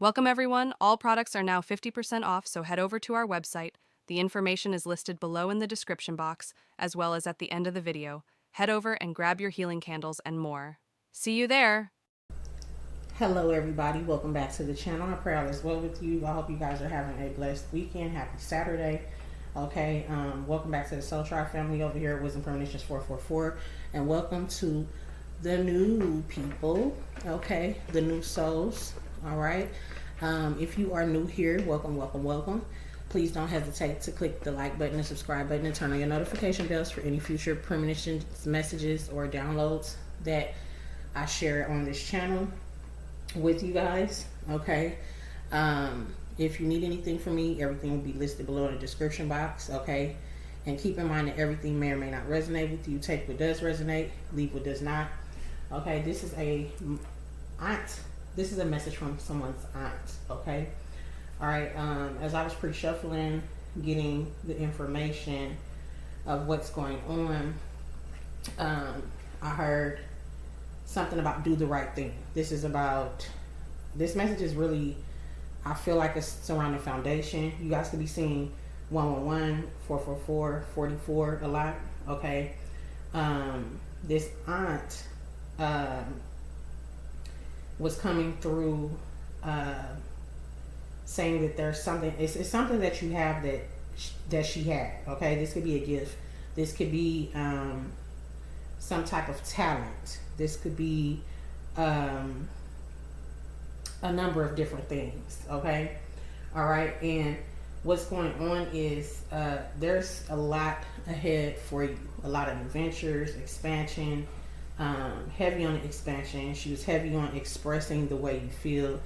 Welcome everyone. All products are now 50% off, so head over to our website. The information is listed below in the description box, as well as at the end of the video. Head over and grab your healing candles and more. See you there! Hello everybody, welcome back to the channel. I pray all is well with you. I hope you guys are having a blessed weekend. Happy Saturday. Okay, welcome back to the Soul Tribe family over here at Wisdom Premonitions 444, and welcome to the new people, okay, the new souls. All right, if you are new here, welcome. Please don't hesitate to click the like button and subscribe button and turn on your notification bells for any future premonitions, messages, or downloads that I share on this channel with you guys. Okay, if you need anything from me, everything will be listed below in the description box. Okay, and keep in mind that everything may or may not resonate with you. Take what does resonate, leave what does not. Okay, this is a message from someone's aunt. Okay, all right. As I was pre-shuffling, getting the information of what's going on, I heard something about do the right thing. This message is really, I feel like it's surrounding foundation. You guys could be seeing 111, 444, 44 a lot. Okay. This aunt was coming through saying that there's something, it's something that you have that she had. Okay, this could be a gift. This could be some type of talent. This could be a number of different things. Okay, all right. And what's going on is there's a lot ahead for you. A lot of adventures, expansion, heavy on expansion. She was heavy on expressing the way you feel,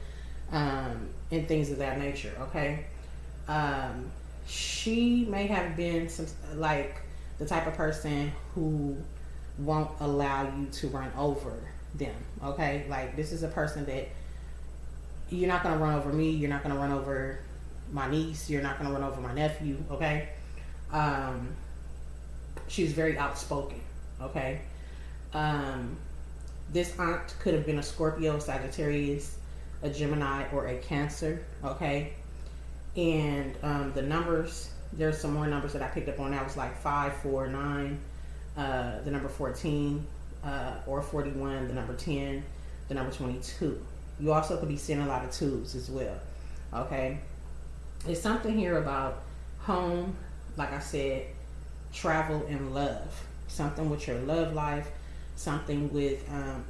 and things of that nature. Okay, she may have been like the type of person who won't allow you to run over them. Okay, like this is a person that you're not going to run over me, you're not going to run over my niece, you're not going to run over my nephew. Okay, she's very outspoken. Okay, this aunt could have been a Scorpio, Sagittarius, a Gemini, or a Cancer. Okay, and the numbers, there's some more numbers that I picked up on. That was like 5, 4, 9, the number 14, or 41, the number 10, the number 22. You also could be seeing a lot of 2s as well. Okay, it's something here about home, like I said, travel and love. Something with your love life, something with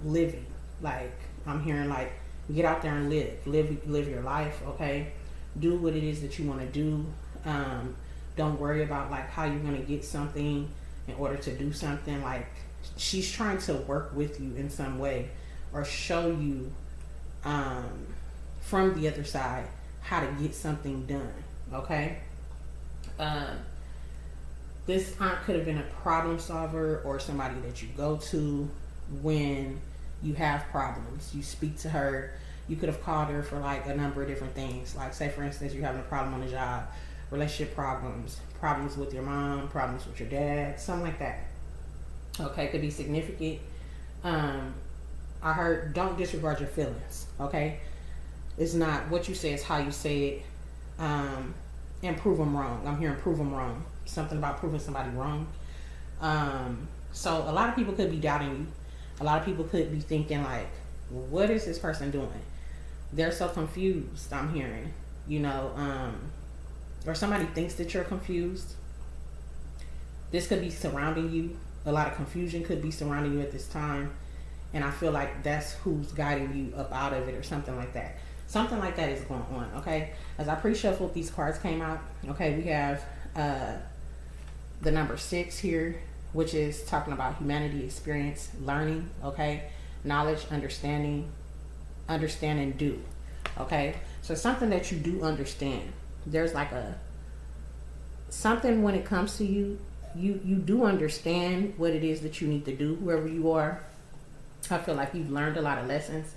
living. Like I'm hearing, like get out there and live your life. Okay, do what it is that you want to do. Don't worry about like how you're going to get something in order to do something. Like she's trying to work with you in some way or show you from the other side how to get something done. Okay, this aunt could have been a problem solver or somebody that you go to when you have problems. You speak to her. You could have called her for like a number of different things. Like say for instance, you're having a problem on the job, relationship problems with your mom, problems with your dad, something like that. Okay, it could be significant. I heard don't disregard your feelings. Okay, it's not what you say, it's how you say it. And prove them wrong. I'm hearing prove them wrong. Something about proving somebody wrong. So a lot of people could be doubting you. A lot of people could be thinking like, what is this person doing? They're so confused. I'm hearing, or somebody thinks that you're confused. This could be surrounding you. A lot of confusion could be surrounding you at this time. And I feel like that's who's guiding you up out of it or something like that. Something like that is going on. Okay, as I pre-shuffled, these cards came out. Okay, we have the number 6 here, which is talking about humanity, experience, learning. Okay, knowledge, understanding, understand and do. Okay, so something that you do understand. There's like something when it comes to you do understand what it is that you need to do whoever you are. I feel like you've learned a lot of lessons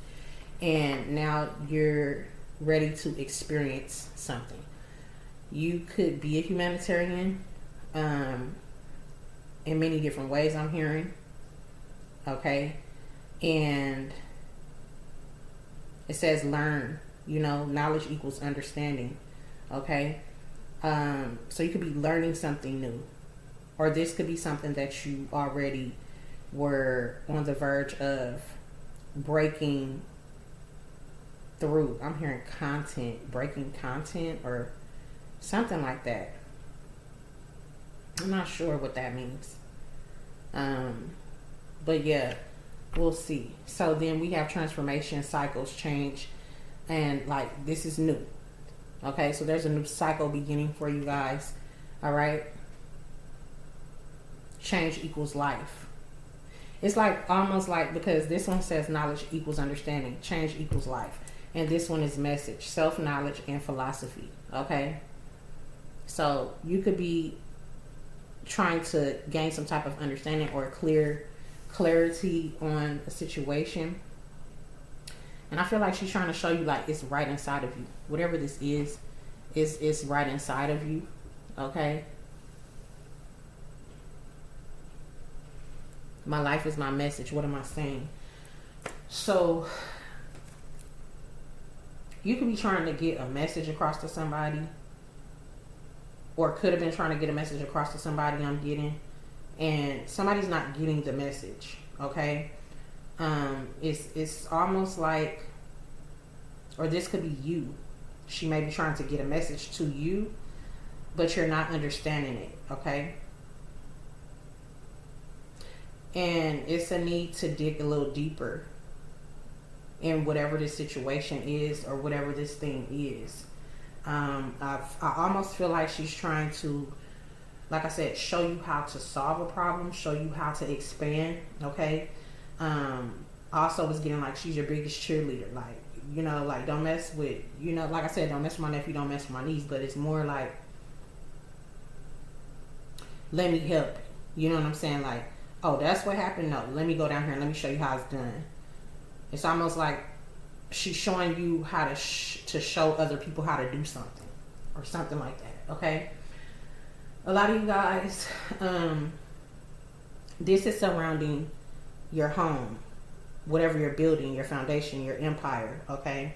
and now you're ready to experience something. You could be a humanitarian in many different ways, I'm hearing. Okay, and it says learn You know, knowledge equals understanding. Okay. So you could be learning something new, or this could be something that you already were on the verge of breaking through. I'm hearing content, breaking content, or something like that. I'm not sure what that means. But yeah, we'll see. So then we have transformation, cycles, change, and like this is new. Okay, so there's a new cycle beginning for you guys. All right. Change equals life. It's like almost like, because this one says knowledge equals understanding, change equals life. And this one is message, self-knowledge, and philosophy. Okay. So you could be trying to gain some type of understanding or clarity on a situation. And I feel like she's trying to show you like it's right inside of you. Whatever this is right inside of you. Okay. My life is my message. What am I saying? So you could be trying to get a message across to somebody, or could have been trying to get a message across to somebody, I'm getting, and somebody's not getting the message. Okay. It's almost like, or this could be you. She may be trying to get a message to you, but you're not understanding it. Okay. And it's a need to dig a little deeper in whatever this situation is, or whatever this thing is. I almost feel like she's trying to, like I said, show you how to solve a problem, show you how to expand. Okay. Also was getting like she's your biggest cheerleader. Like, you know, like don't mess with, you know, like I said, don't mess with my nephew, don't mess with my niece, but it's more like, let me help. You know what I'm saying? Like, oh, that's what happened? No, let me go down here and let me show you how it's done. It's almost like she's showing you how to show other people how to do something, or something like that. Okay. A lot of you guys, this is surrounding your home, whatever you're building, your foundation, your empire. Okay.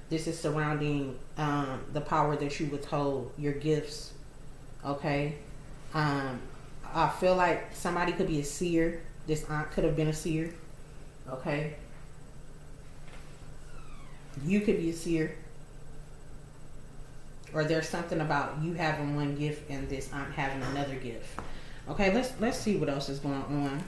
This is surrounding the power that you withhold, your gifts. Okay. I feel like somebody could be a seer. This aunt could have been a seer. Okay. You could be a seer. Or there's something about you having one gift and this aunt having another gift. Okay, let's see what else is going on.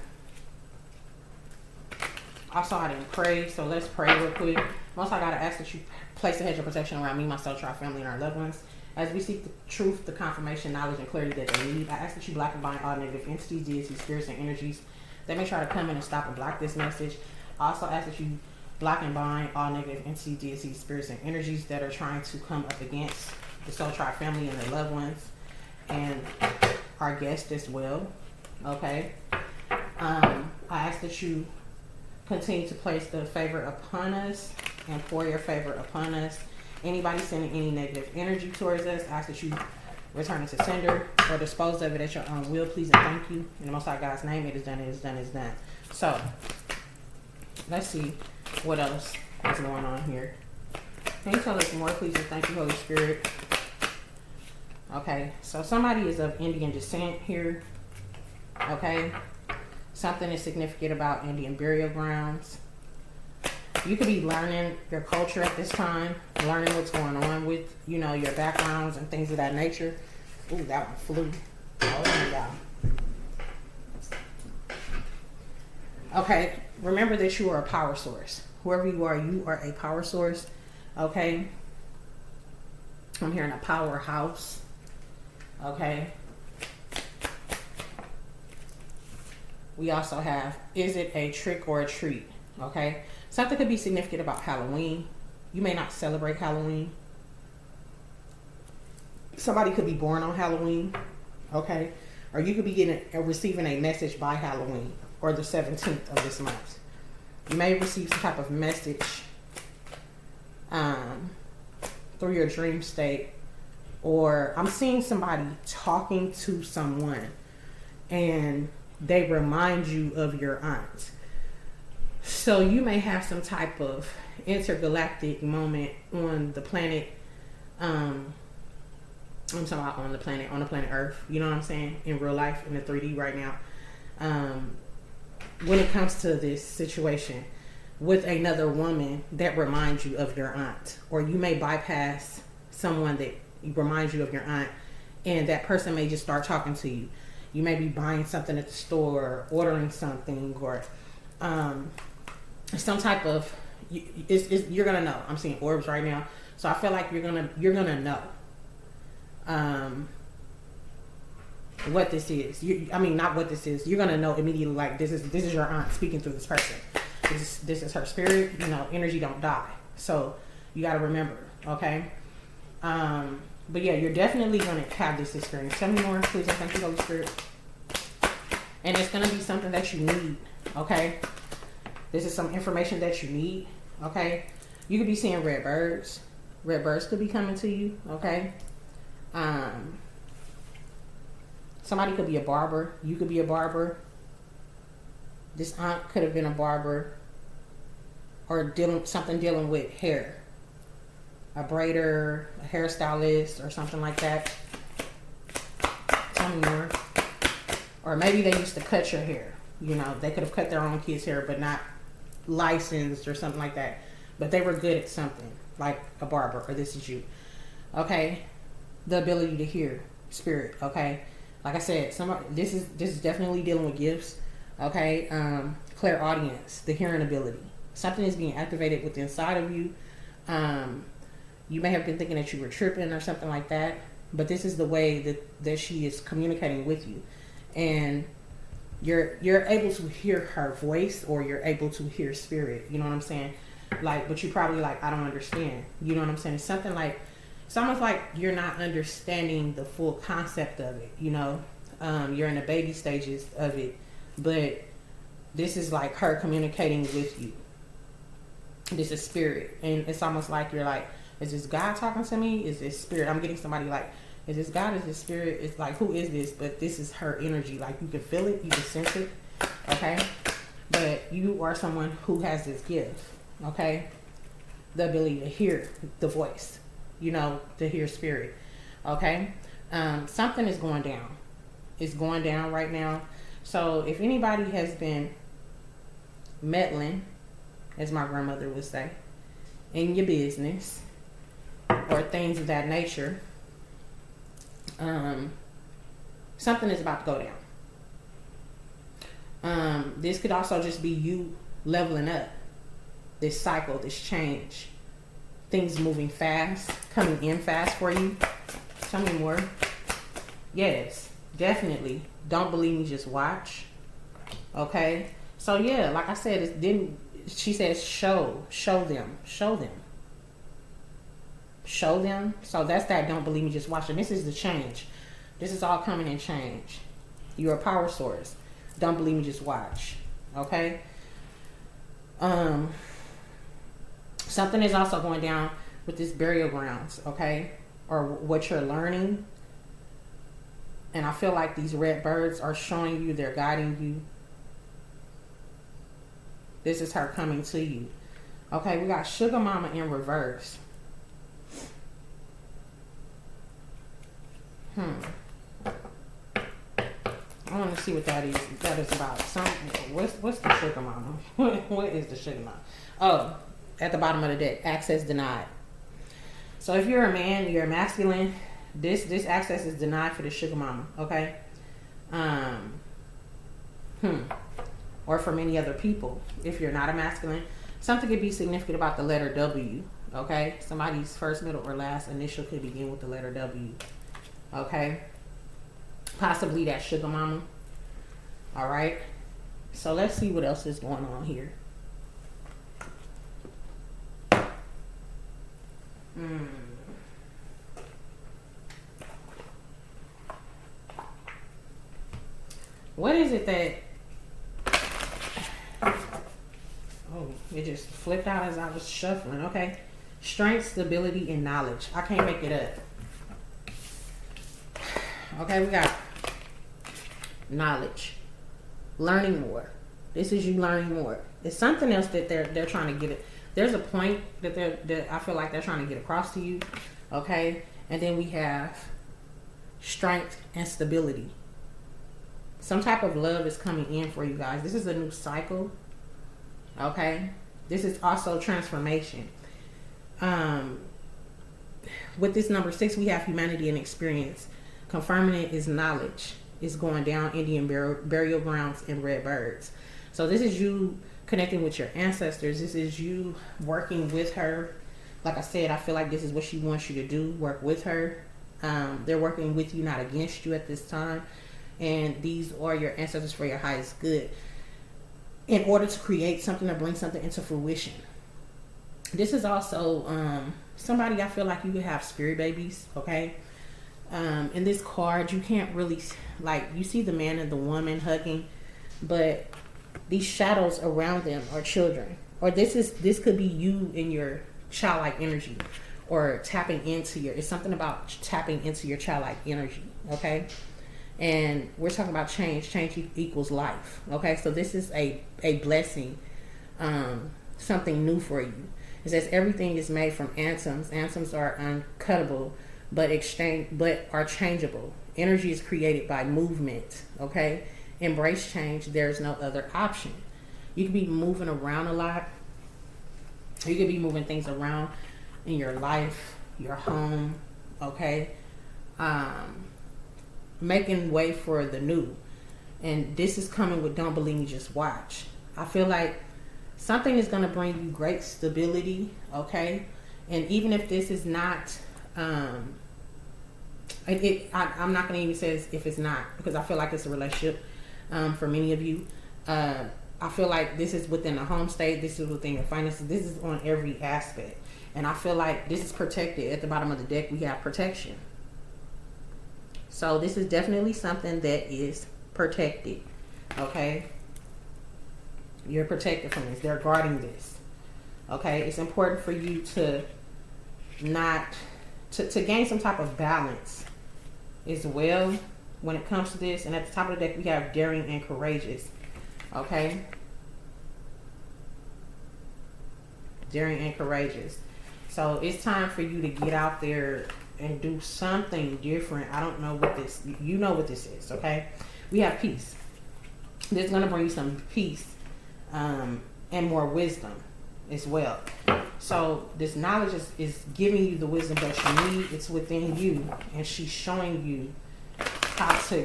Also, I didn't pray, so let's pray real quick. Most I gotta ask that you place a hedge of protection around me, myself, our family, and our loved ones. As we seek the truth, the confirmation, knowledge, and clarity that they need, I ask that you block and bind all negative entities, deities, spirits, and energies that may try to come in and stop and block this message. I also ask that you block and bind all negative entities, deities, spirits, and energies that are trying to come up against the Soul Tribe family and their loved ones, and our guests as well. Okay. I ask that you continue to place the favor upon us and pour your favor upon us. Anybody sending any negative energy towards us, I ask that you return it to sender or dispose of it at your own will, please, and thank you. In the Most High God's name, it is done, it is done, it is done. So, let's see what else is going on here. Can you tell us more, please, and thank you, Holy Spirit? Okay, so somebody is of Indian descent here. Okay, something is significant about Indian burial grounds. You could be learning your culture at this time, learning what's going on with, you know, your backgrounds and things of that nature. Ooh, that one flew. Oh, yeah. Okay, remember that you are a power source. Whoever you are a power source. Okay. I'm hearing a powerhouse. Okay. We also have, is it a trick or a treat? Okay. Something could be significant about Halloween. You may not celebrate Halloween. Somebody could be born on Halloween. Okay. Or you could be receiving a message by Halloween or the 17th of this month. You may receive some type of message through your dream state, or I'm seeing somebody talking to someone and they remind you of your aunt. So So you may have some type of intergalactic moment on the planet. I'm talking about on the planet Earth. You know what I'm saying? In real life, in the 3D right now. When it comes to this situation with another woman that reminds you of your aunt, or you may bypass someone that reminds you of your aunt, and that person may just start talking to you. You may be buying something at the store, ordering something, or some type of. You're gonna know. I'm seeing orbs right now, so I feel like you're gonna know. What this is. Not what this is. You're gonna know immediately. Like this is your aunt speaking through this person. This is her spirit. You know, energy don't die. So you got to remember. Okay. But yeah, you're definitely gonna have this experience. Tell me more, please. Thank you, Holy Spirit. And it's gonna be something that you need. Okay. This is some information that you need. Okay. You could be seeing red birds. Red birds could be coming to you. Okay. Somebody could be a barber. You could be a barber. This aunt could have been a barber, or dealing with hair. A braider, a hairstylist, or something like that. Tell me more. Or maybe they used to cut your hair. You know, they could have cut their own kids' hair, but not licensed or something like that. But they were good at something, like a barber, or this is you. Okay? The ability to hear spirit, okay? Like I said, this is definitely dealing with gifts, okay? Clairaudience, the hearing ability. Something is being activated within inside of you. You may have been thinking that you were tripping or something like that, but this is the way that she is communicating with you. And you're able to hear her voice, or you're able to hear spirit, you know what I'm saying? Like, but you probably like, I don't understand. You know what I'm saying? It's almost like you're not understanding the full concept of it, you know? You're in the baby stages of it, but this is like her communicating with you. This is spirit. And it's almost like you're like, is this God talking to me? Is this spirit? I'm getting somebody like, is this God? Is this spirit? It's like, who is this? But this is her energy. Like, you can feel it. You can sense it. Okay? But you are someone who has this gift. Okay? The ability to hear the voice. You know, to hear spirit. Okay? Something is going down. It's going down right now. So if anybody has been meddling, as my grandmother would say, in your business, or things of that nature, something is about to go down. This could also just be you leveling up. This cycle, this change. Things moving fast, coming in fast for you. Tell me more. Yes, definitely. Don't believe me, just watch. Okay? So yeah, like I said, she says show them. So that's that don't believe me, just watch. And this is the change. This is all coming in change. You're a power source. Don't believe me, just watch. Okay? Something is also going down with this burial grounds, okay? Or what you're learning. And I feel like these red birds are showing you, they're guiding you. This is her coming to you. Okay, we got Sugar Mama in reverse. I want to see what that is about. What's the Sugar Mama? What is the Sugar Mama? Oh, at the bottom of the deck, access denied. So if you're a man, you're a masculine, this access is denied for the Sugar Mama, okay? Or for many other people, if you're not a masculine. Something could be significant about the letter W, okay? Somebody's first, middle, or last initial could begin with the letter W, okay? Possibly that Sugar Mama, all right? So let's see what else is going on here. What is it that... Oh, it just flipped out as I was shuffling. Okay. Strength, stability, and knowledge. I can't make it up. Okay, we got knowledge. Learning more. This is you learning more. It's something else that they're trying to get it. There's a point that I feel like they're trying to get across to you. Okay? And then we have strength and stability. Some type of love is coming in for you guys. This is a new cycle. Okay? This is also transformation. With this number 6, we have humanity and experience. Confirming it is knowledge. It's going down Indian burial grounds and red birds. So this is you connecting with your ancestors. This is you working with her. Like I said, I feel like this is what she wants you to do. Work with her. They're working with you, not against you at this time. And these are your ancestors for your highest good. In order to create something or bring something into fruition. This is also somebody, I feel like you could have spirit babies, okay? In this card, you can't really, like, you see the man and the woman hugging, but these shadows around them are children. Or this could be you in your childlike energy, or tapping into it's something about tapping into your childlike energy, okay? And we're talking about change. Change equals life, okay? So this is a blessing, something new for you. It says everything is made from atoms. Atoms are uncuttable, but are changeable. Energy is created by movement, okay? Embrace change. There's no other option. You could be moving around a lot. You could be moving things around in your life, your home, okay? Making way for the new. And this is coming with don't believe me, just watch. I feel like something is going to bring you great stability, okay? And even if this is not, I'm not going to even say if it's not, because I feel like it's a relationship for many of you. I feel like this is within the home state. This is within your finances. This is on every aspect. And I feel like this is protected. At the bottom of the deck, we have protection. So this is definitely something that is protected, okay? You're protected from this. They're guarding this, okay? It's important for you to to gain some type of balance as well when it comes to this. And at the top of the deck, we have daring and courageous, okay? Daring and courageous. So it's time for you to get out there and do something different. I don't know what this, you know what this is, okay? We have peace. This is going to bring you some peace and more wisdom as well. So this knowledge is giving you the wisdom that you need. It's within you, and she's showing you how to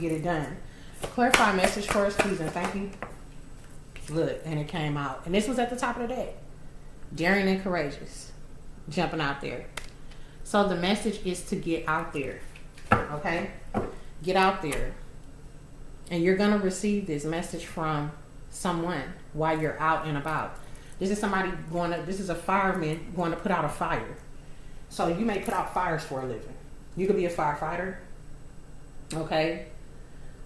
get it done. Clarify message for us, please, and thank you. Look, and it came out. And this was at the top of the deck. Daring and courageous. Jumping out there. So the message is to get out there. Okay? Get out there. And you're going to receive this message from someone while you're out and about. This is somebody this is a fireman going to put out a fire. So you may put out fires for a living. You could be a firefighter. Okay?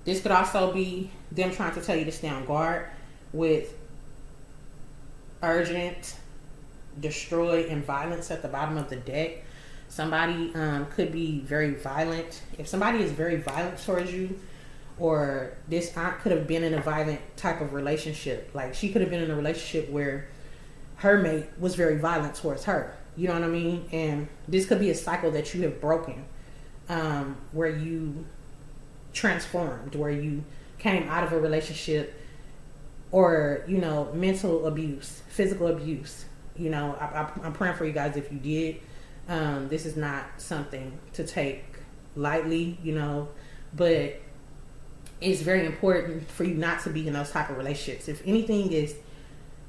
This could also be them trying to tell you to stay on guard with urgent, destroy, and violence at the bottom of the deck. Somebody could be very violent. If somebody is very violent towards you, or this aunt could have been in a violent type of relationship. Like she could have been in a relationship where her mate was very violent towards her. You know what I mean? And this could be a cycle that you have broken, where you transformed, where you came out of a relationship, or, you know, mental abuse, physical abuse. You know, I'm praying for you guys if you did. This is not something to take lightly, you know, but it's very important for you not to be in those type of relationships. If anything, is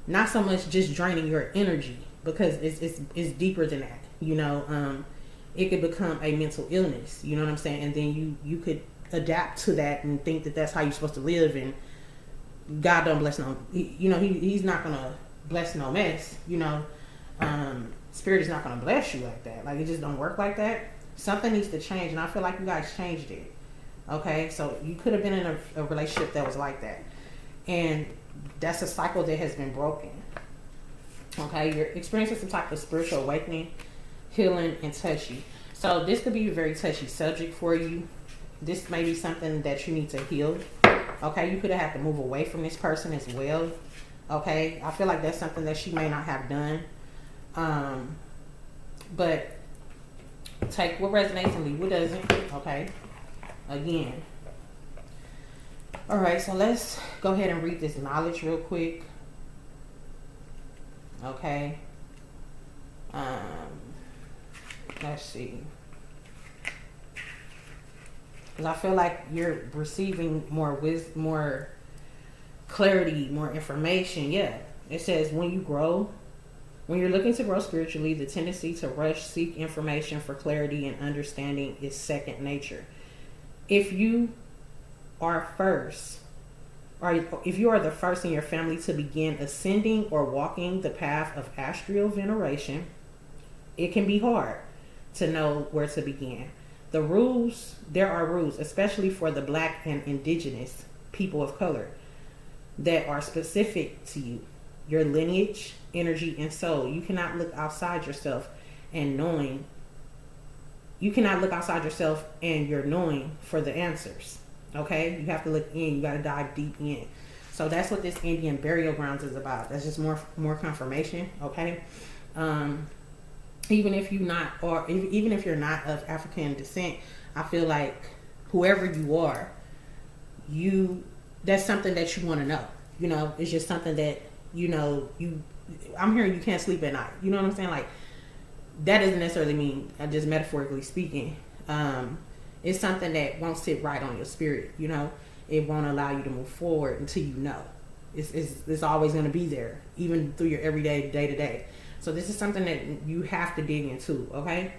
not so much just draining your energy, because it's deeper than that. You know, it could become a mental illness. You know what I'm saying? And then you could adapt to that and think that that's how you're supposed to live. And God don't bless no. You know, he's not gonna bless no mess. You know, Spirit is not gonna bless you like that. Like, it just don't work like that. Something needs to change, and I feel like you guys changed it. Okay, so you could have been in a relationship that was like that, and that's a cycle that has been broken. Okay, you're experiencing some type of spiritual awakening, healing, and touchy. So this could be a very touchy subject for you. This may be something that you need to heal. Okay, you could have had to move away from this person as well. Okay, I feel like that's something that she may not have done. But take what resonates and leave what doesn't. Okay, again. All right, so let's go ahead and read this knowledge real quick. Okay. Let's see. Because I feel like you're receiving more wisdom, more clarity, more information. Yeah. It says when you're looking to grow spiritually, the tendency to rush, seek information for clarity and understanding is second nature. If you are first, or if you are the first in your family to begin ascending or walking the path of astral veneration, it can be hard to know where to begin. There are rules, especially for the Black and indigenous people of color, that are specific to you, your lineage, energy, and soul. You cannot look outside yourself and your knowing for the answers. Okay? You have to look in. You got to dive deep in. So that's what this Indian burial grounds is about. That's just more confirmation. Okay? Even if you're not of African descent, I feel like whoever you are, that's something that you want to know. You know, it's just something that, I'm hearing you can't sleep at night. You know what I'm saying? Like, that doesn't necessarily mean, just metaphorically speaking, it's something that won't sit right on your spirit. It won't allow you to move forward until you know. It's always going to be there, even through your everyday, day to day. So this is something that you have to dig into, okay?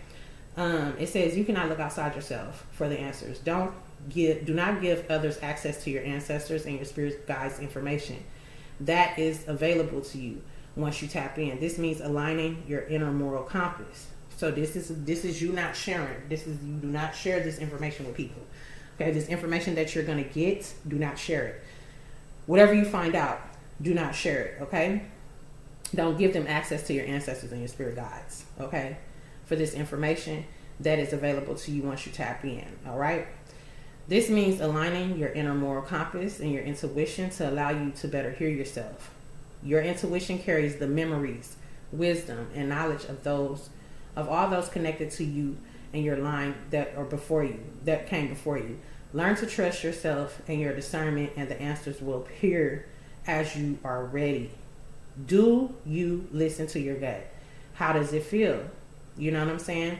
It says you cannot look outside yourself for the answers. Do not give others access to your ancestors and your spirit guides' information. That is available to you once you tap in. This means aligning your inner moral compass. So this is you not sharing. You do not share this information with people. Okay, this information that you're gonna get, do not share it. Whatever you find out, do not share it. Okay. Don't give them access to your ancestors and your spirit guides, okay? For this information that is available to you once you tap in, all right? This means aligning your inner moral compass and your intuition to allow you to better hear yourself. Your intuition carries the memories, wisdom, and knowledge of all those connected to you and your line that came before you. Learn to trust yourself and your discernment, and the answers will appear as you are ready. Do you listen to your gut? How does it feel? You know what I'm saying?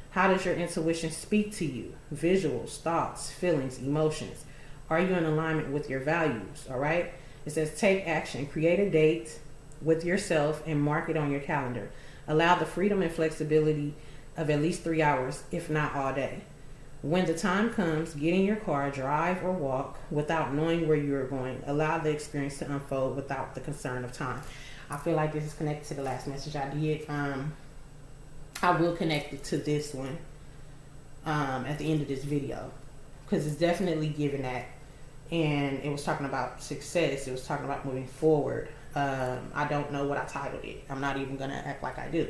How does your intuition speak to you? Visuals, thoughts, feelings, emotions. Are you in alignment with your values? All right. It says take action. Create a date with yourself and mark it on your calendar. Allow the freedom and flexibility of at least 3 hours, if not all day. When the time comes, get in your car, drive or walk without knowing where you are going. Allow the experience to unfold without the concern of time. I feel like this is connected to the last message I did. I will connect it to this one at the end of this video, because it's definitely giving that. And it was talking about success. It was talking about moving forward. I don't know what I titled it. I'm not even going to act like I do.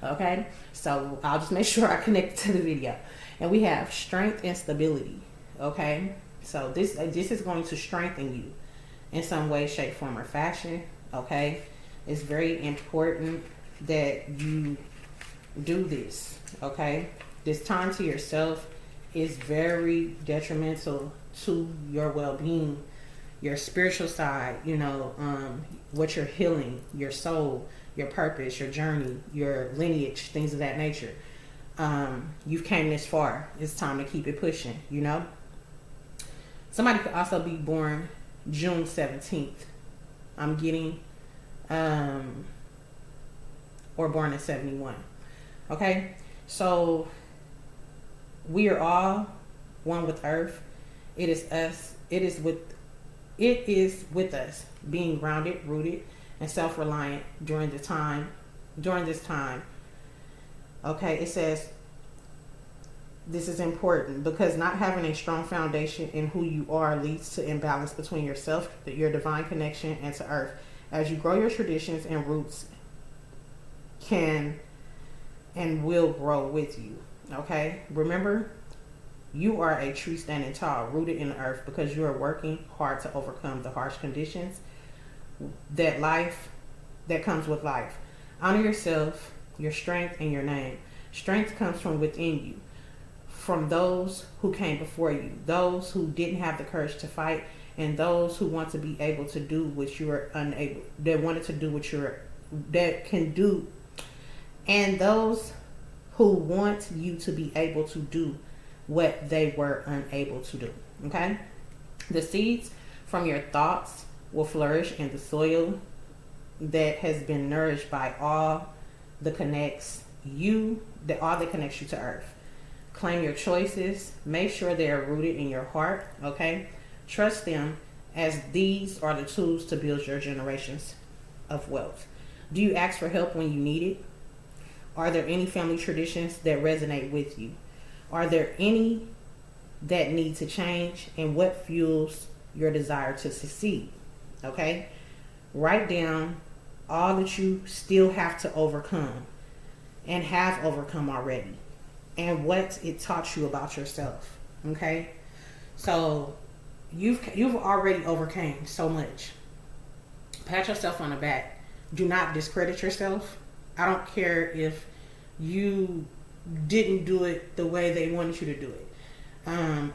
Okay? So I'll just make sure I connect it to the video. And we have strength and stability. Okay? So this is going to strengthen you in some way, shape, form, or fashion. Okay? It's very important that you do this. Okay? This time to yourself is very detrimental to your well-being, your spiritual side, what you're healing, your soul, your purpose, your journey, your lineage, things of that nature. You've came this far. It's time to keep it pushing, Somebody could also be born June 17th. I'm getting, or born in 71. Okay? So we are all one with Earth. It is us. It is with us being grounded, rooted, and self-reliant during this time. Okay, it says this is important because not having a strong foundation in who you are leads to imbalance between yourself, your divine connection, and to Earth. As you grow, your traditions and roots can and will grow with you. Okay, remember, You are a tree standing tall, rooted in the earth, because you are working hard to overcome the harsh conditions that comes with life. Honor yourself, your strength, and your name. Strength comes from within you, from those who came before you, those who didn't have the courage to fight, and those who want to be able to do what you are unable, that wanted to do what you're, that can do, and those who want you to be able to do what they were unable to do. Okay? The seeds from your thoughts will flourish in the soil that has been nourished by all that connects you to earth. Claim your choices. Make sure they are rooted in your heart. Okay? Trust them, as these are the tools to build your generations of wealth. Do you ask for help when you need it? Are there any family traditions that resonate with you? Are there any that need to change? And what fuels your desire to succeed? Okay? Write down all that you still have to overcome and have overcome already, and what it taught you about yourself. Okay? So you've already overcame so much. Pat yourself on the back. Do not discredit yourself. I don't care if you didn't do it the way they wanted you to do it,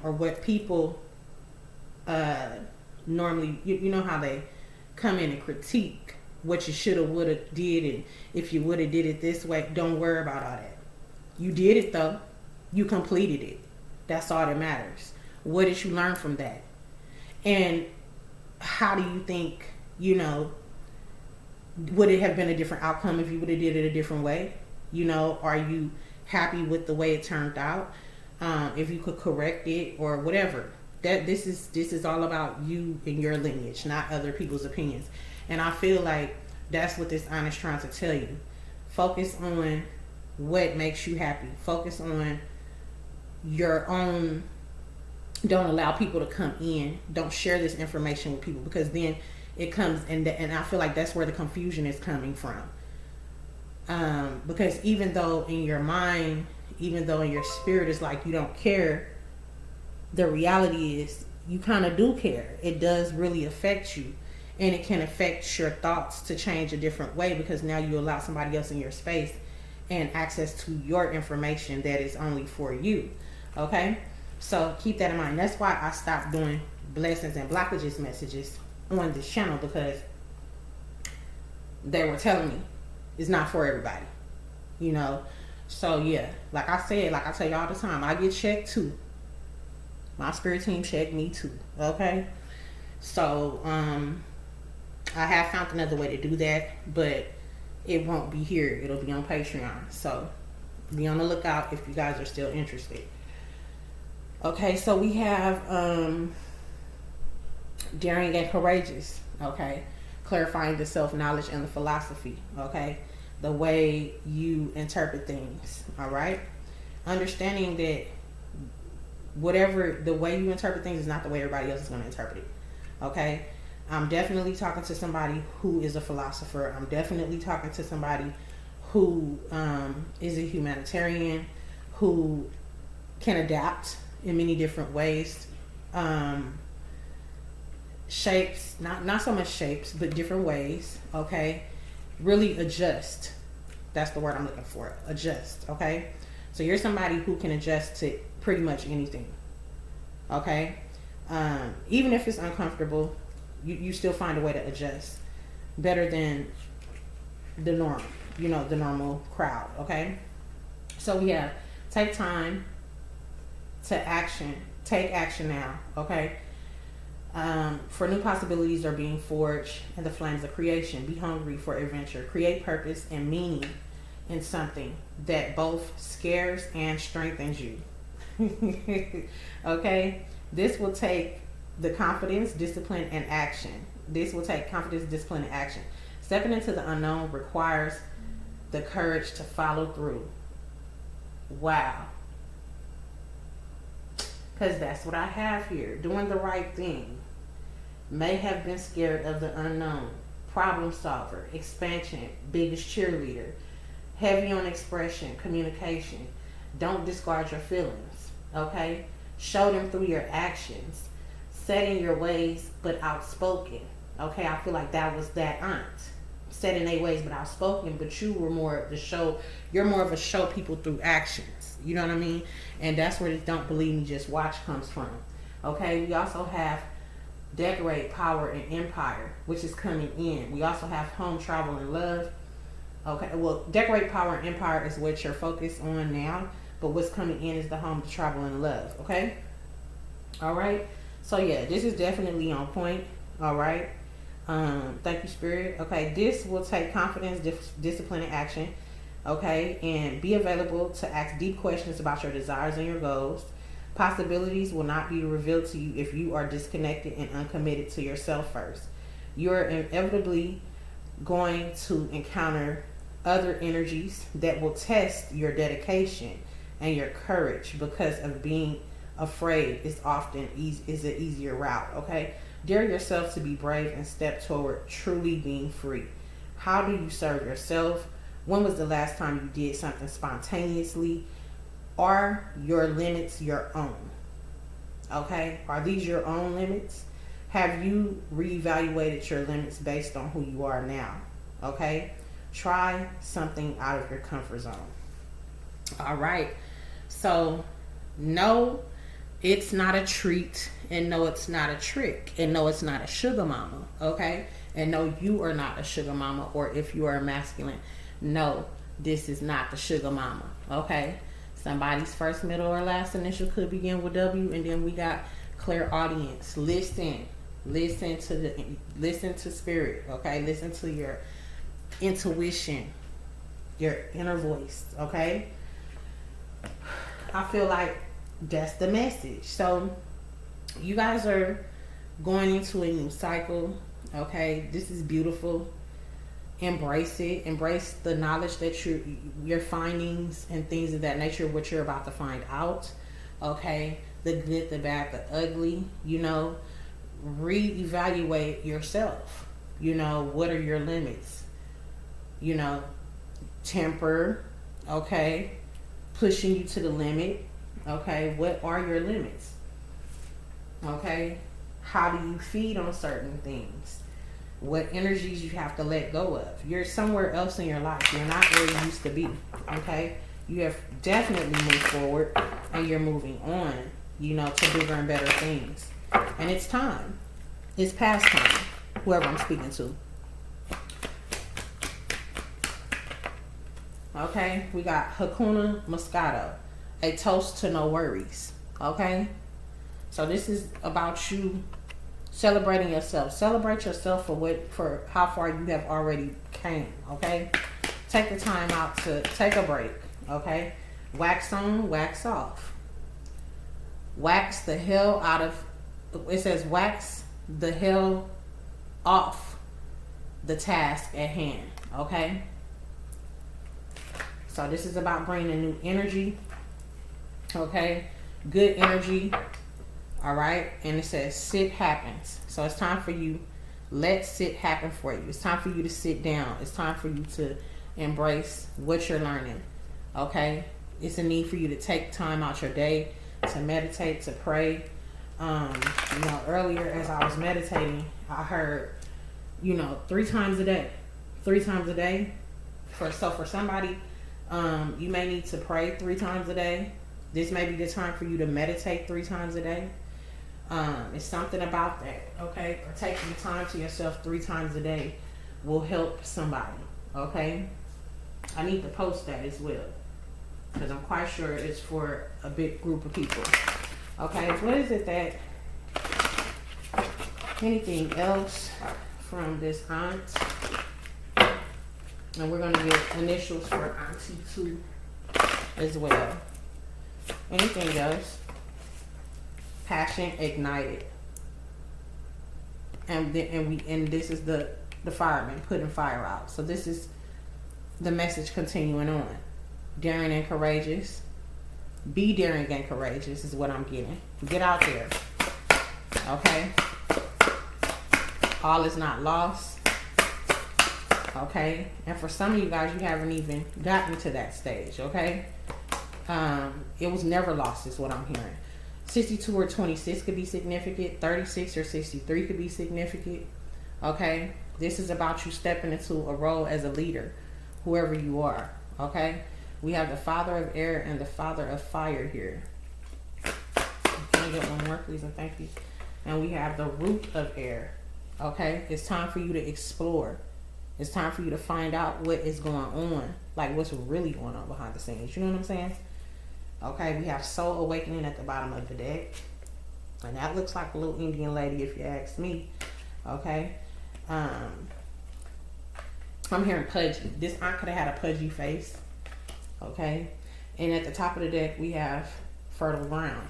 or what people normally, you know how they come in and critique what you should have, would have did, and if you would have did it this way. Don't worry about all that. You did it though. You completed it. That's all that matters. What did you learn from that? And how do you think, would it have been a different outcome if you would have did it a different way? Are you happy with the way it turned out? If you could correct it or whatever. This is all about you and your lineage, not other people's opinions. And I feel like that's what this honest trying to tell you. Focus on what makes you happy. Focus on your own. Don't allow people to come in. Don't share this information with people, because then it comes, and I feel like that's where the confusion is coming from. Because even though in your mind, even though in your spirit is like you don't care, the reality is you kind of do care. It does really affect you, and it can affect your thoughts to change a different way, because now you allow somebody else in your space and access to your information that is only for you. Okay? So keep that in mind. That's why I stopped doing blessings and blockages messages on this channel, because they were telling me it's not for everybody. So yeah, like I said, like I tell you all the time, I get checked too. My spirit team checked me too. Okay? So I have found another way to do that, but it won't be here. It'll be on Patreon. So be on the lookout if you guys are still interested. Okay, so we have daring and courageous. Okay, clarifying the self-knowledge and the philosophy. Okay, the way you interpret things. All right, understanding that whatever the way you interpret things is not the way everybody else is going to interpret it. Okay, I'm definitely talking to somebody who is a philosopher. I'm definitely talking to somebody who is a humanitarian, who can adapt in many different ways. Shapes, not so much shapes, but different ways. Okay, really adjust. That's the word I'm looking for. Adjust. Okay, so you're somebody who can adjust to pretty much anything. Okay, even if it's uncomfortable, you still find a way to adjust better than the norm, the normal crowd. Okay, so we have take time to action. Take action now. Okay, for new possibilities are being forged in the flames of creation. Be hungry for adventure. Create purpose and meaning in something that both scares and strengthens you. Okay, this will take the confidence, discipline, and action. This will take confidence, discipline, and action. Stepping into the unknown requires the courage to follow through. Wow. Because that's what I have here. Doing the right thing. May have been scared of the unknown. Problem solver. Expansion. Biggest cheerleader. Heavy on expression. Communication. Don't discard your feelings. Okay? Show them through your actions. Set in your ways, but outspoken. Okay, I feel like that was that aunt. Set in their ways, but outspoken. But you were more of the show. You're more of a show people through actions. You know what I mean? And that's where the don't believe me, just watch comes from. Okay, we also have decorate, power, and empire, which is coming in. We also have home, travel, and love. Okay, well, decorate, power, and empire is what you're focused on now, but what's coming in is the home, the travel, and love. Okay, all right. So yeah, this is definitely on point. All right. Thank you, Spirit. Okay, this will take confidence, discipline, and action. Okay, and be available to ask deep questions about your desires and your goals. Possibilities will not be revealed to you if you are disconnected and uncommitted to yourself first. You are inevitably going to encounter other energies that will test your dedication and your courage, because of being afraid is often is an easier route. Okay, dare yourself to be brave and step toward truly being free. How do you serve yourself? When was the last time you did something spontaneously? Are your limits your own? Okay, are these your own limits? Have you reevaluated your limits based on who you are now? Okay, try something out of your comfort zone. All right, so no, it's not a treat, and no, it's not a trick, and no, it's not a sugar mama. Okay, and no, you are not a sugar mama, or if you are masculine, no, this is not the sugar mama. Okay, somebody's first, middle, or last initial could begin with W, and then we got clairaudience. Listen to spirit. Okay, listen to your intuition, your inner voice. Okay, I feel like that's the message. So you guys are going into a new cycle. Okay, this is beautiful. Embrace it. Embrace the knowledge that your findings and things of that nature, what you're about to find out. Okay, the good, the bad, the ugly. You know, reevaluate yourself. You know, what are your limits? You know, temper. Okay, pushing you to the limit. Okay, what are your limits? Okay, how do you feed on certain things? What energies you have to let go of? You're somewhere else in your life. You're not where you used to be. Okay, you have definitely moved forward, and you're moving on, you know, to bigger and better things. And it's time. It's past time. Whoever I'm speaking to. Okay, we got Hakuna Moscato, a toast to no worries. Okay, so this is about you celebrating yourself. Celebrate yourself for how far you have already came. Okay, take the time out to take a break. Okay, wax on, wax off. Wax the hell out of. It says wax the hell off the task at hand. Okay. So this is about bringing a new energy. Okay, good energy. All right, and it says sit happens. So it's time for you. Let sit happen for you. It's time for you to sit down. It's time for you to embrace what you're learning. Okay, it's a need for you to take time out your day to meditate, to pray. You know, earlier as I was meditating, I heard, you know, 3 times a day. 3 times a day. For somebody, you may need to pray 3 times a day. This may be the time for you to meditate 3 times a day. It's something about that, okay? Or taking time to yourself 3 times a day will help somebody, okay? I need to post that as well, because I'm quite sure it's for a big group of people. Okay, what is it that, anything else from this aunt? And we're going to get initials for Auntie 2 as well. Anything else? Passion ignited. And this is the fireman putting fire out. So this is the message continuing on. Daring and courageous. Be daring and courageous is what I'm getting. Get out there. Okay? All is not lost. Okay? And for some of you guys, you haven't even gotten to that stage. Okay? It was never lost is what I'm hearing. 62 or 26 could be significant. 36 or 63 could be significant. Okay? This is about you stepping into a role as a leader, whoever you are. Okay? We have the Father of Air and the Father of Fire here. Can I get one more, please? And thank you. And we have the Root of Air. Okay? It's time for you to explore. It's time for you to find out what is going on. Like, what's really going on behind the scenes. You know what I'm saying? Okay, we have Soul Awakening at the bottom of the deck. And that looks like a little Indian lady, if you ask me. Okay? I'm hearing pudgy. This aunt could have had a pudgy face. Okay? And at the top of the deck, we have fertile ground.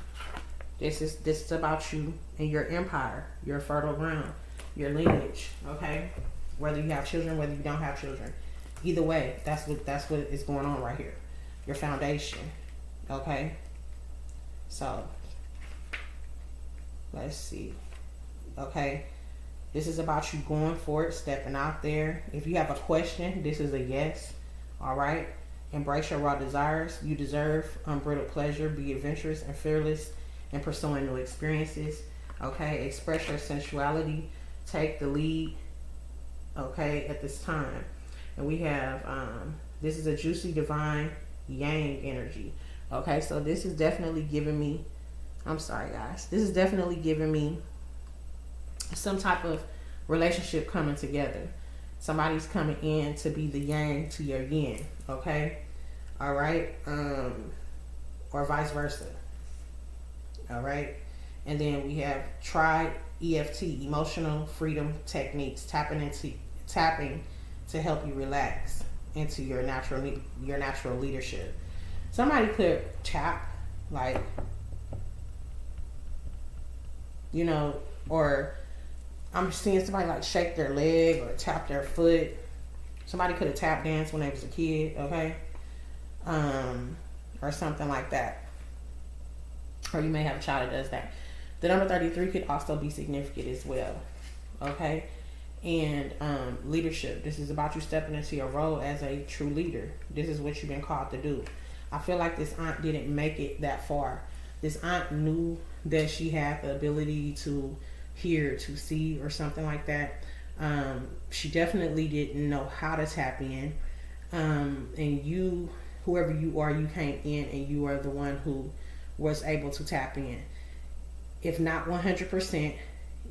This is about you and your empire, your fertile ground, your lineage. Okay? Whether you have children, whether you don't have children. Either way, that's what is going on right here. Your foundation. Okay? So, let's see. Okay? This is about you going for it, stepping out there. If you have a question, this is a yes. Alright? Embrace your raw desires. You deserve unbridled pleasure. Be adventurous and fearless in pursuing new experiences. Okay? Express your sensuality. Take the lead. Okay? At this time. And we have, this is a juicy divine yang energy. Okay? So this is definitely giving me, I'm sorry guys. This is definitely giving me some type of relationship coming together. Somebody's coming in to be the yang to your yin. Okay? Alright? Or vice versa. Alright? And then we have try EFT, emotional freedom techniques, tapping to help you relax into your natural leadership. Somebody could tap, like, you know, or I'm seeing somebody like shake their leg or tap their foot. Somebody could have tap danced when they was a kid, okay? Or something like that. Or you may have a child that does that. The number 33 could also be significant as well, okay? And leadership. This is about you stepping into your role as a true leader. This is what you've been called to do. I feel like this aunt didn't make it that far. This aunt knew that she had the ability to hear, to see, or something like that. She definitely didn't know how to tap in. And you, whoever you are, you came in and you are the one who was able to tap in. If not 100%,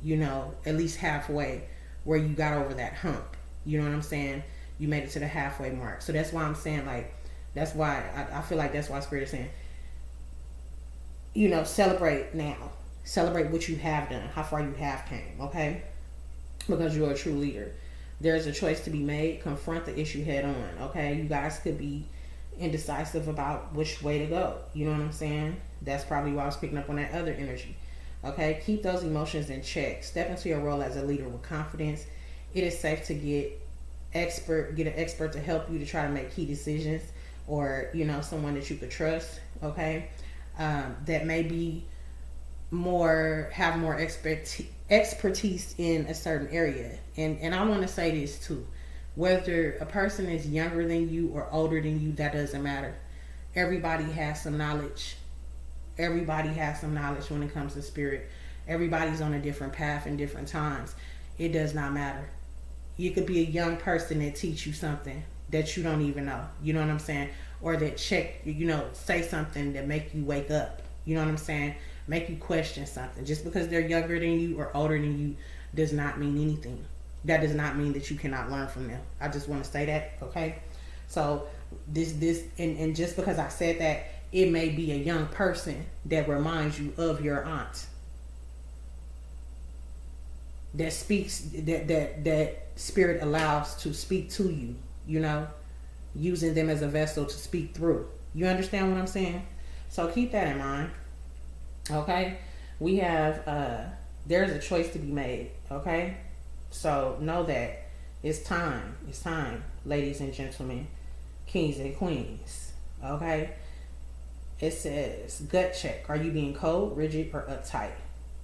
you know, at least halfway, where you got over that hump. You know what I'm saying? You made it to the halfway mark. So that's why I'm saying, like, that's why I feel like that's why Spirit is saying, you know, celebrate now. Celebrate what you have done, how far you have came, okay? Because you're a true leader. There's a choice to be made. Confront the issue head on, okay? You guys could be indecisive about which way to go. You know what I'm saying? That's probably why I was picking up on that other energy. Okay? Keep those emotions in check. Step into your role as a leader with confidence. It is safe to get an expert to help you to try to make key decisions, or, you know, someone that you could trust, okay? That may be have more expertise in a certain area. And I want to say this too. Whether a person is younger than you or older than you, that doesn't matter. Everybody has some knowledge. Everybody has some knowledge when it comes to spirit. Everybody's on a different path in different times. It does not matter. You could be a young person that teach you something that you don't even know. You know what I'm saying? Or that say something that make you wake up. You know what I'm saying? Make you question something. Just because they're younger than you or older than you does not mean anything. That does not mean that you cannot learn from them. I just want to say that, okay? So and just because I said that, it may be a young person that reminds you of your aunt. That speaks, that spirit allows to speak to you, you know, using them as a vessel to speak through. You understand what I'm saying? So keep that in mind. Okay? We have, there's a choice to be made. Okay? So know that it's time. It's time, ladies and gentlemen, kings and queens. Okay? It says, gut check. Are you being cold, rigid, or uptight?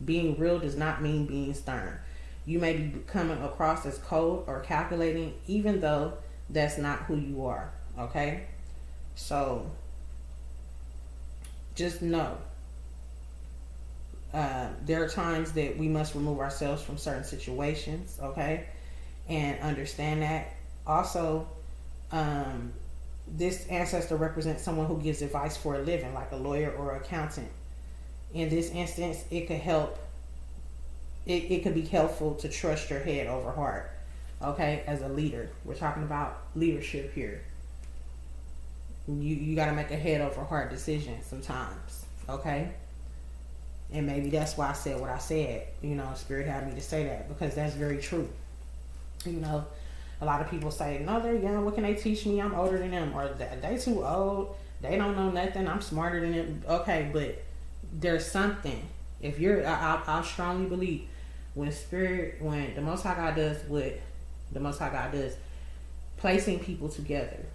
Being real does not mean being stern. You may be coming across as cold or calculating, even though that's not who you are. Okay? So just know There are times that we must remove ourselves from certain situations, okay, and understand that. Also, this ancestor represents someone who gives advice for a living, like a lawyer or accountant. In this instance, it could help. It could be helpful to trust your head over heart, okay, as a leader. We're talking about leadership here. You got to make a head over heart decision sometimes, okay? And maybe that's why I said what I said. You know, Spirit had me to say that because that's very true. You know, a lot of people say, no, they're young. What can they teach me? I'm older than them. Or they too old. They don't know nothing. I'm smarter than them. Okay, but there's something. If you're, I strongly believe when the Most High God does what the Most High God does, placing people together,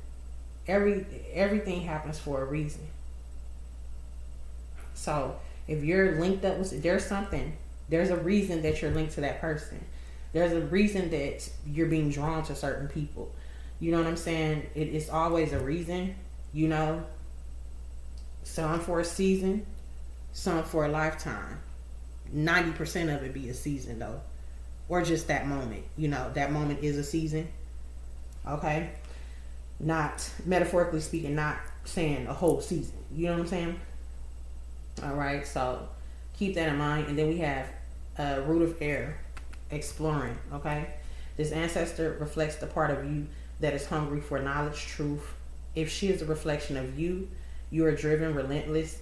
everything happens for a reason. So if you're linked up with, there's a reason that you're linked to that person. There's a reason that you're being drawn to certain people. You know what I'm saying? It's always a reason, you know. Some for a season, some for a lifetime. 90% of it be a season though. Or just that moment. You know, that moment is a season. Okay? Not, metaphorically speaking, not saying a whole season. You know what I'm saying? Alright, so keep that in mind. And then we have root of air, exploring. Okay? This ancestor reflects the part of you that is hungry for knowledge, truth. If she is a reflection of you, you are driven, relentless,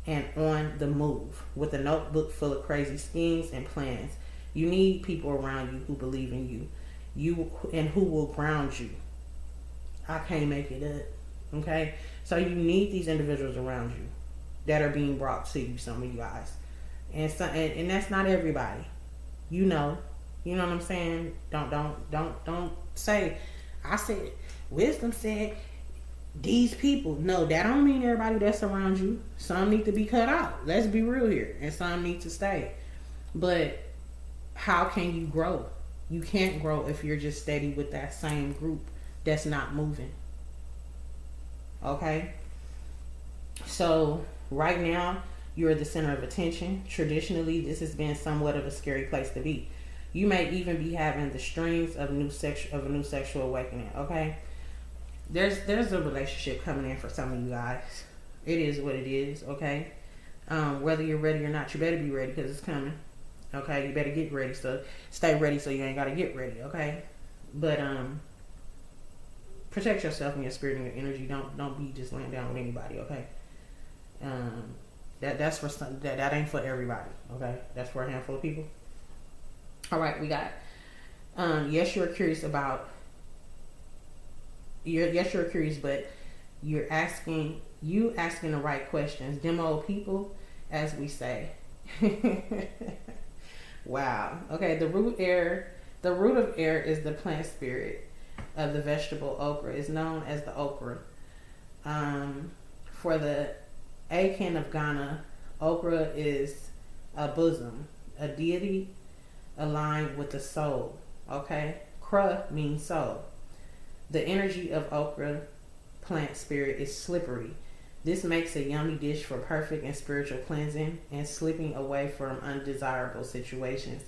and on the move with a notebook full of crazy schemes and plans. You need people around you who believe in you, and who will ground you. I can't make it up. Okay? So you need these individuals around you that are being brought to you, some of you guys. And that's not everybody. You know what I'm saying? Don't say, I said, wisdom said these people. No, that don't mean everybody that's around you. Some need to be cut out. Let's be real here. And some need to stay. But how can you grow? You can't grow if you're just steady with that same group that's not moving. Okay? So right now, you're the center of attention. Traditionally, this has been somewhat of a scary place to be. You may even be having the strings of a new sexual awakening. Okay? There's a relationship coming in for some of you guys. It is what it is. Okay? Whether you're ready or not, you better be ready because it's coming. Okay? You better get ready. So stay ready so you ain't got to get ready. Okay? But protect yourself and your spirit and your energy. Don't be just laying down with anybody. Okay? That's for some, that ain't for everybody. Okay? That's for a handful of people. All right, we got yes, you're curious, but you're asking the right questions. Them old people, as we say. Wow. Okay, the root of air is the plant spirit of the vegetable okra. It's known as the okra. For the Akin of Ghana, okra is a bosom, a deity aligned with the soul. Okay? Kra means soul. The energy of okra plant spirit is slippery. This makes a yummy dish for perfect and spiritual cleansing and slipping away from undesirable situations.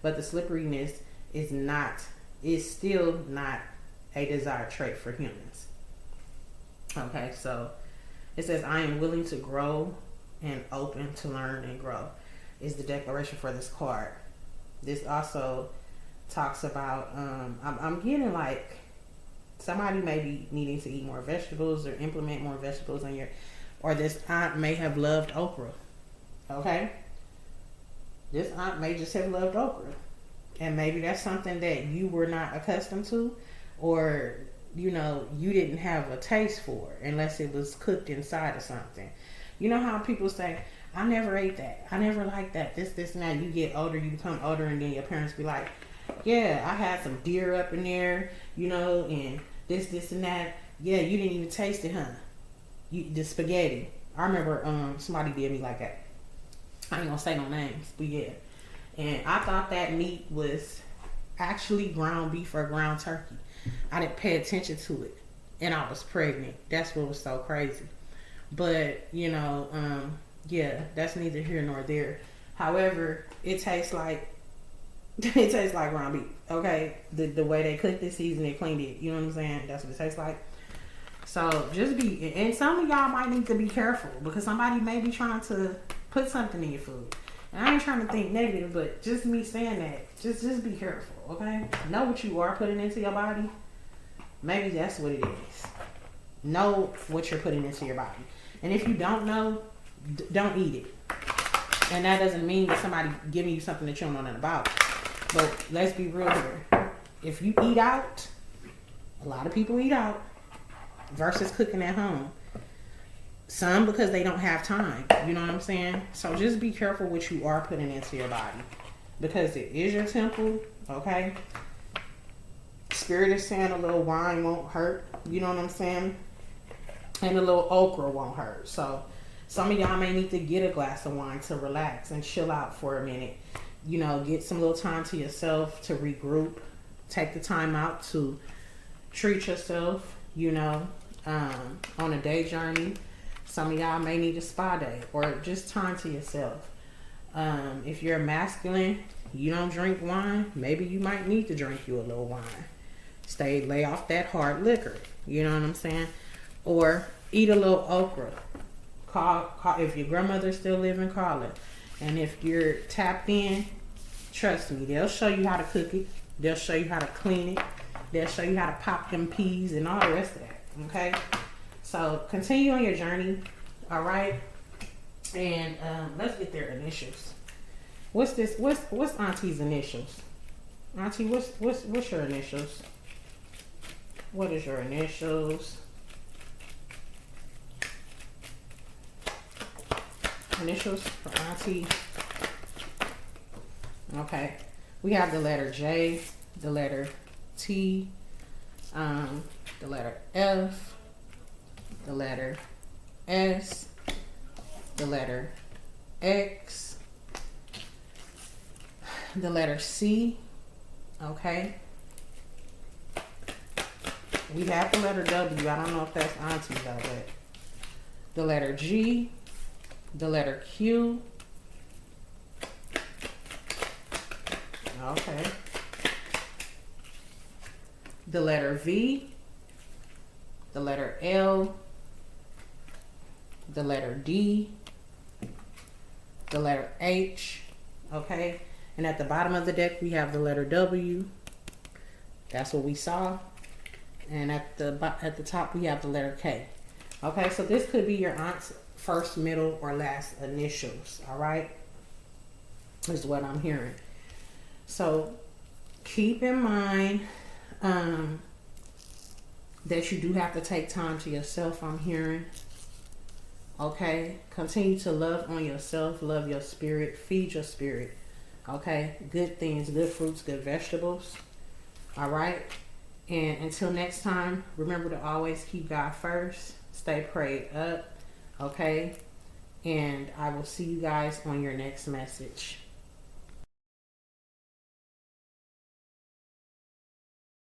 But the slipperiness is still not a desired trait for humans. Okay, so it says, I am willing to grow and open to learn and grow is the declaration for this card. This also talks about, I'm getting like, somebody may be needing to eat more vegetables or implement more vegetables on or this aunt may have loved okra. Okay? This aunt may just have loved okra. And maybe that's something that you were not accustomed to, or, you didn't have a taste for unless it was cooked inside of something. You know how people say, I never ate that. I never liked that. This, and that. You get older, you become older, and then your parents be like, yeah, I had some deer up in there, and this, and that. Yeah, you didn't even taste it, huh? The spaghetti. I remember somebody did me like that. I ain't gonna say no names, but yeah. And I thought that meat was actually ground beef or ground turkey. I didn't pay attention to it. And I was pregnant. That's what was so crazy. But, yeah, that's neither here nor there. However, it tastes like it tastes like ground beef. Okay, the way they cooked this season, they cleaned it. You know what I'm saying? That's what it tastes like. So just be, and some of y'all might need to be careful because somebody may be trying to put something in your food. And I ain't trying to think negative, but just me saying that, just be careful, okay? Know what you are putting into your body. Maybe that's what it is. Know what you're putting into your body. And if you don't know, don't eat it. And that doesn't mean that somebody giving you something that you don't know nothing about. But let's be real here. If you eat out, a lot of people eat out versus cooking at home. Some because they don't have time. You know what I'm saying? So just be careful what you are putting into your body. Because it is your temple, okay? Spirit is saying a little wine won't hurt. You know what I'm saying? And a little okra won't hurt. So some of y'all may need to get a glass of wine to relax and chill out for a minute. You know, get some little time to yourself to regroup. Take the time out to treat yourself, you know, on a day journey. Some of y'all may need a spa day or just time to yourself. If you're masculine, you don't drink wine, maybe you might need to drink you a little wine. Lay off that hard liquor. You know what I'm saying? Or eat a little okra. Call if your grandmother's still living, call her. And if you're tapped in, trust me, they'll show you how to cook it. They'll show you how to clean it. They'll show you how to pop them peas and all the rest of that. Okay? So continue on your journey. All right? And let's get their initials. What's this? What's Auntie's initials? Auntie, what's your initials? What is your initials? Initials for Auntie. Okay. We have the letter J, the letter T, the letter F, the letter S, the letter X, the letter C. Okay. We have the letter W. I don't know if that's Auntie though, but the letter G, the letter Q. Okay. The letter V, the letter L, the letter D, the letter H. Okay. And at the bottom of the deck, we have the letter W. That's what we saw. And at the top, we have the letter K. Okay, so this could be your aunt's first, middle, or last initials. All right, is what I'm hearing. So keep in mind that you do have to take time to yourself. I'm hearing. Okay, continue to love on yourself, love your spirit, feed your spirit. Okay, good things, good fruits, good vegetables. All right. And until next time, remember to always keep God first. Stay prayed up. Okay. And I will see you guys on your next message.